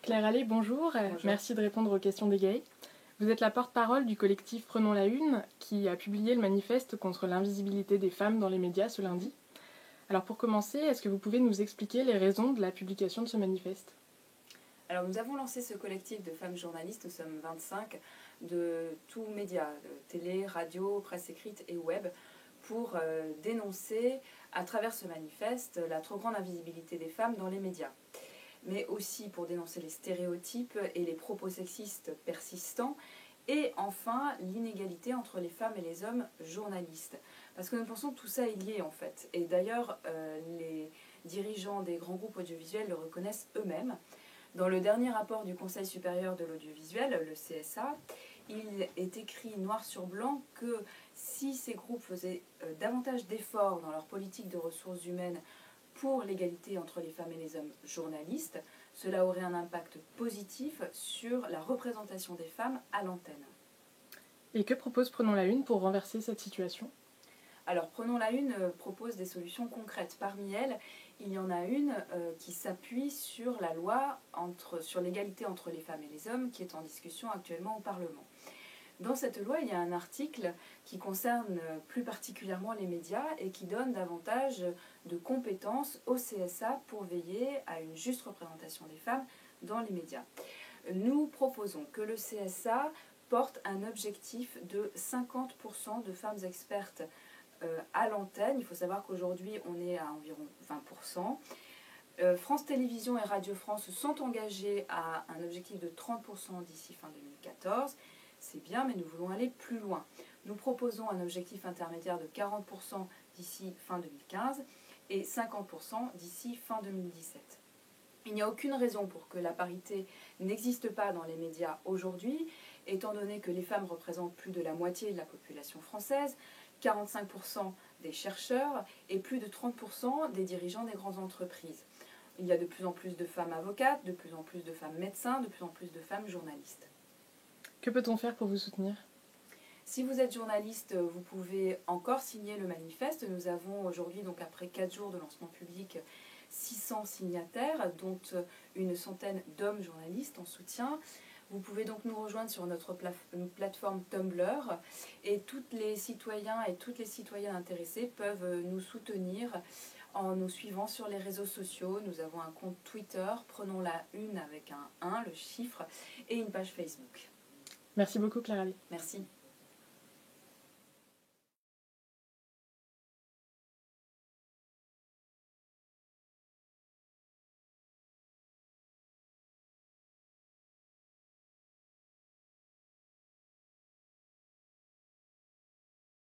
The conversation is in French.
Claire Allais, bonjour. Bonjour. Merci de répondre aux questions des gays. Vous êtes la porte-parole du collectif Prenons la Une, qui a publié le manifeste contre l'invisibilité des femmes dans les médias ce lundi. Alors pour commencer, est-ce que vous pouvez nous expliquer les raisons de la publication de ce manifeste ? Alors nous avons lancé ce collectif de femmes journalistes, nous sommes 25, de tous médias, télé, radio, presse écrite et web, pour dénoncer à travers ce manifeste la trop grande invisibilité des femmes dans les médias. Mais aussi pour dénoncer les stéréotypes et les propos sexistes persistants, et enfin l'inégalité entre les femmes et les hommes journalistes. Parce que nous pensons que tout ça est lié en fait. Et d'ailleurs, les dirigeants des grands groupes audiovisuels le reconnaissent eux-mêmes. Dans le dernier rapport du Conseil supérieur de l'audiovisuel, le CSA, il est écrit noir sur blanc que si ces groupes faisaient davantage d'efforts dans leur politique de ressources humaines pour l'égalité entre les femmes et les hommes journalistes, cela aurait un impact positif sur la représentation des femmes à l'antenne. Et que propose Prenons la Une pour renverser cette situation ? Alors, Prenons la Une propose des solutions concrètes. Parmi elles, il y en a une qui s'appuie sur la loi sur l'égalité entre les femmes et les hommes qui est en discussion actuellement au Parlement. Dans cette loi, il y a un article qui concerne plus particulièrement les médias et qui donne davantage de compétences au CSA pour veiller à une juste représentation des femmes dans les médias. Nous proposons que le CSA porte un objectif de 50% de femmes expertes à l'antenne. Il faut savoir qu'aujourd'hui, on est à environ 20%. France Télévisions et Radio France sont engagés à un objectif de 30% d'ici fin 2014. C'est bien, mais nous voulons aller plus loin. Nous proposons un objectif intermédiaire de 40% d'ici fin 2015 et 50% d'ici fin 2017. Il n'y a aucune raison pour que la parité n'existe pas dans les médias aujourd'hui, étant donné que les femmes représentent plus de la moitié de la population française, 45% des chercheurs et plus de 30% des dirigeants des grandes entreprises. Il y a de plus en plus de femmes avocates, de plus en plus de femmes médecins, de plus en plus de femmes journalistes. Que peut-on faire pour vous soutenir ? Si vous êtes journaliste, vous pouvez encore signer le manifeste. Nous avons aujourd'hui, donc après 4 jours de lancement public, 600 signataires, dont une centaine d'hommes journalistes en soutien. Vous pouvez donc nous rejoindre sur notre plateforme Tumblr et tous les citoyens et toutes les citoyennes intéressés peuvent nous soutenir en nous suivant sur les réseaux sociaux. Nous avons un compte Twitter, Prenons la Une avec un 1, le chiffre, et une page Facebook. Merci beaucoup Claire Allais. Merci.